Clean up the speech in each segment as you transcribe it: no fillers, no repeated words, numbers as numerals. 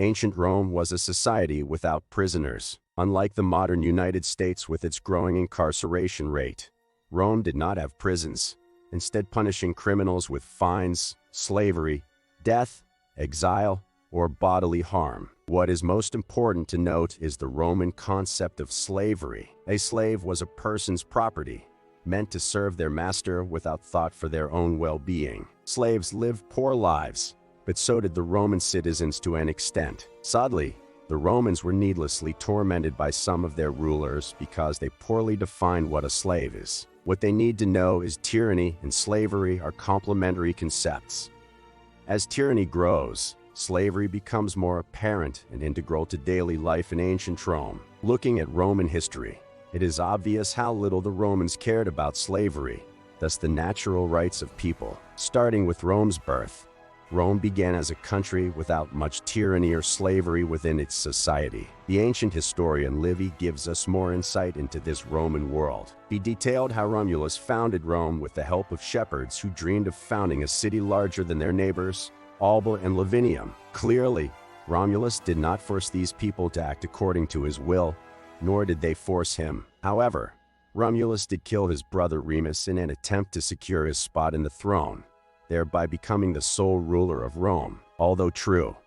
Ancient Rome was a society without prisoners. Unlike the modern United States with its growing incarceration rate, Rome did not have prisons, instead punishing criminals with fines, slavery, death, exile, or bodily harm. What is most important to note is the Roman concept of slavery. A slave was a person's property, meant to serve their master without thought for their own well-being. Slaves lived poor lives, but so did the Roman citizens to an extent. Sadly, the Romans were needlessly tormented by some of their rulers because they poorly defined what a slave is. What they need to know is tyranny and slavery are complementary concepts. As tyranny grows, slavery becomes more apparent and integral to daily life in ancient Rome. Looking at Roman history, it is obvious how little the Romans cared about slavery, thus the natural rights of people. Starting with Rome's birth, Rome began as a country without much tyranny or slavery within its society. The ancient historian Livy gives us more insight into this Roman world. He detailed how Romulus founded Rome with the help of shepherds who dreamed of founding a city larger than their neighbors, Alba and Lavinium. Clearly, Romulus did not force these people to act according to his will, nor did they force him. However, Romulus did kill his brother Remus in an attempt to secure his spot in the throne, thereby becoming the sole ruler of Rome. Although true,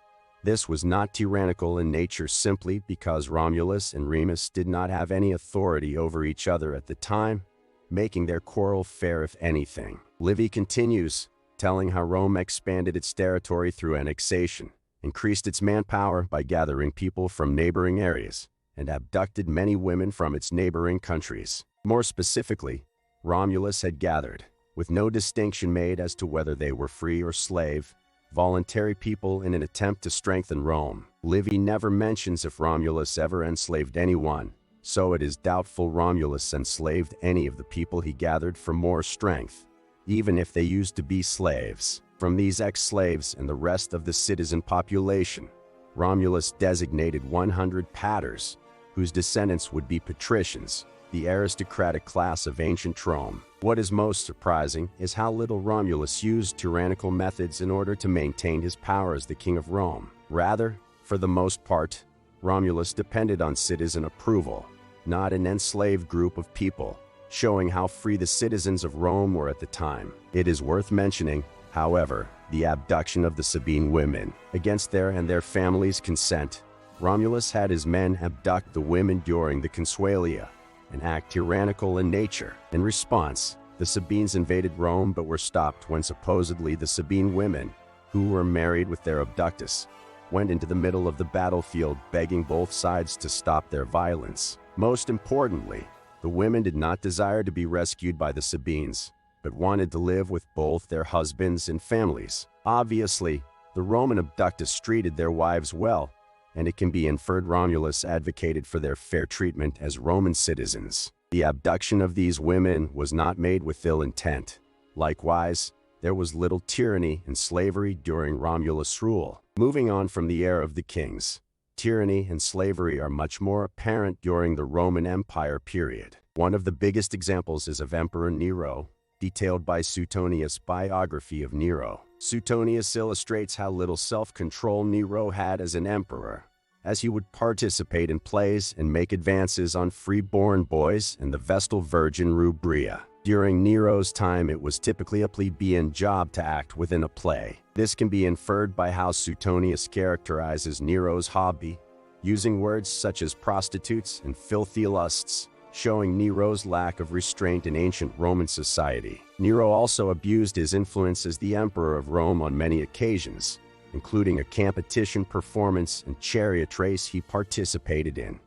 this was not tyrannical in nature simply because Romulus and Remus did not have any authority over each other at the time, making their quarrel fair if anything. Livy continues, telling how Rome expanded its territory through annexation, increased its manpower by gathering people from neighboring areas, and abducted many women from its neighboring countries. More specifically, Romulus had gathered, with no distinction made as to whether they were free or slave, voluntary people in an attempt to strengthen Rome. Livy never mentions if Romulus ever enslaved anyone, so it is doubtful Romulus enslaved any of the people he gathered for more strength, even if they used to be slaves. From these ex-slaves and the rest of the citizen population, Romulus designated 100 patres, whose descendants would be patricians, the aristocratic class of ancient Rome. What is most surprising is how little Romulus used tyrannical methods in order to maintain his power as the king of Rome. Rather, for the most part, Romulus depended on citizen approval, not an enslaved group of people, showing how free the citizens of Rome were at the time. It is worth mentioning, however, the abduction of the Sabine women. Against their and their families' consent, Romulus had his men abduct the women during the Consuelia, an act tyrannical in nature. In response, the Sabines invaded Rome but were stopped when supposedly the Sabine women, who were married with their abductus, went into the middle of the battlefield begging both sides to stop their violence. Most importantly, the women did not desire to be rescued by the Sabines, but wanted to live with both their husbands and families. Obviously, the Roman abductus treated their wives well, and it can be inferred Romulus advocated for their fair treatment as Roman citizens. The abduction of these women was not made with ill intent. Likewise, there was little tyranny and slavery during Romulus' rule. Moving on from the era of the kings, tyranny and slavery are much more apparent during the Roman Empire period. One of the biggest examples is of Emperor Nero, detailed by Suetonius' biography of Nero. Suetonius illustrates how little self-control Nero had as an emperor, as he would participate in plays and make advances on free-born boys and the Vestal Virgin Rubria. During Nero's time, it was typically a plebeian job to act within a play. This can be inferred by how Suetonius characterizes Nero's hobby, using words such as prostitutes and filthy lusts, showing Nero's lack of restraint in ancient Roman society. Nero also abused his influence as the emperor of Rome on many occasions, including a competition performance and chariot race he participated in,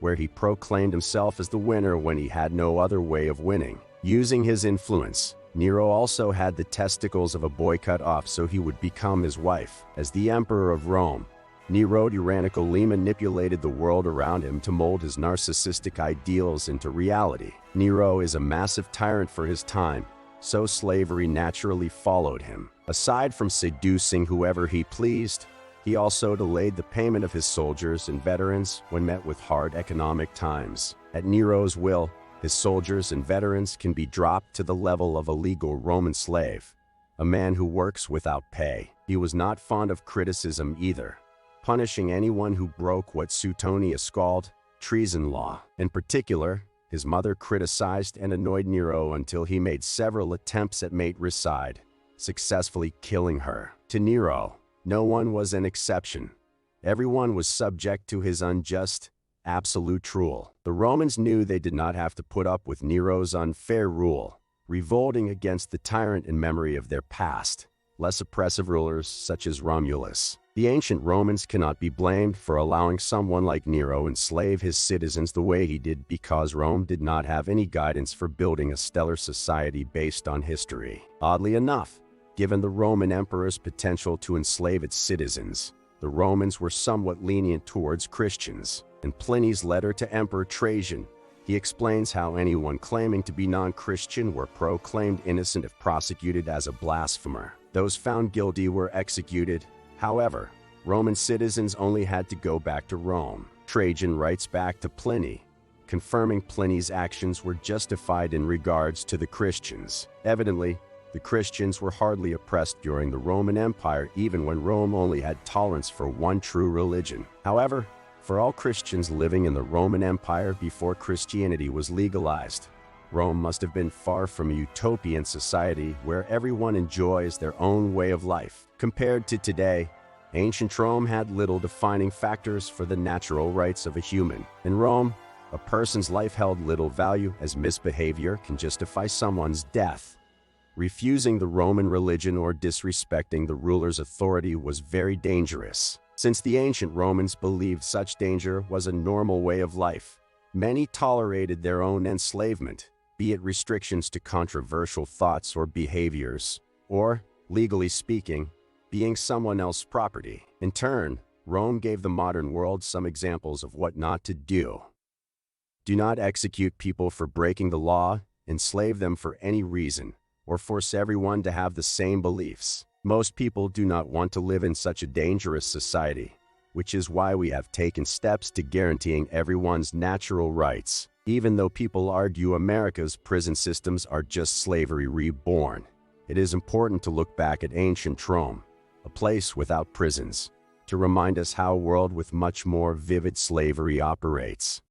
where he proclaimed himself as the winner when he had no other way of winning. Using his influence, Nero also had the testicles of a boy cut off so he would become his wife. As the emperor of Rome, Nero tyrannically manipulated the world around him to mold his narcissistic ideals into reality. Nero is a massive tyrant for his time, so slavery naturally followed him. Aside from seducing whoever he pleased, he also delayed the payment of his soldiers and veterans when met with hard economic times. At Nero's will, his soldiers and veterans can be dropped to the level of a legal Roman slave, a man who works without pay. He was not fond of criticism either, punishing anyone who broke what Suetonius called treason law. In particular, his mother criticized and annoyed Nero until he made several attempts at matricide, successfully killing her. To Nero, no one was an exception. Everyone was subject to his unjust, absolute rule. The Romans knew they did not have to put up with Nero's unfair rule, revolting against the tyrant in memory of their past, less oppressive rulers such as Romulus. The ancient Romans cannot be blamed for allowing someone like Nero enslave his citizens the way he did because Rome did not have any guidance for building a stellar society based on history. Oddly enough, given the Roman emperor's potential to enslave its citizens, the Romans were somewhat lenient towards Christians. In Pliny's letter to Emperor Trajan, he explains how anyone claiming to be non-Christian were proclaimed innocent if prosecuted as a blasphemer. Those found guilty were executed. However, Roman citizens only had to go back to Rome. Trajan writes back to Pliny, confirming Pliny's actions were justified in regards to the Christians. Evidently, the Christians were hardly oppressed during the Roman Empire, even when Rome only had tolerance for one true religion. However, for all Christians living in the Roman Empire before Christianity was legalized, Rome must have been far from a utopian society where everyone enjoys their own way of life. Compared to today, ancient Rome had little defining factors for the natural rights of a human. In Rome, a person's life held little value, as misbehavior can justify someone's death. Refusing the Roman religion or disrespecting the ruler's authority was very dangerous. Since the ancient Romans believed such danger was a normal way of life, many tolerated their own enslavement, be it restrictions to controversial thoughts or behaviors, or, legally speaking, being someone else's property. In turn, Rome gave the modern world some examples of what not to do. Do not execute people for breaking the law, enslave them for any reason, or force everyone to have the same beliefs. Most people do not want to live in such a dangerous society, which is why we have taken steps to guaranteeing everyone's natural rights. Even though people argue America's prison systems are just slavery reborn, it is important to look back at ancient Rome, a place without prisons, to remind us how a world with much more vivid slavery operates.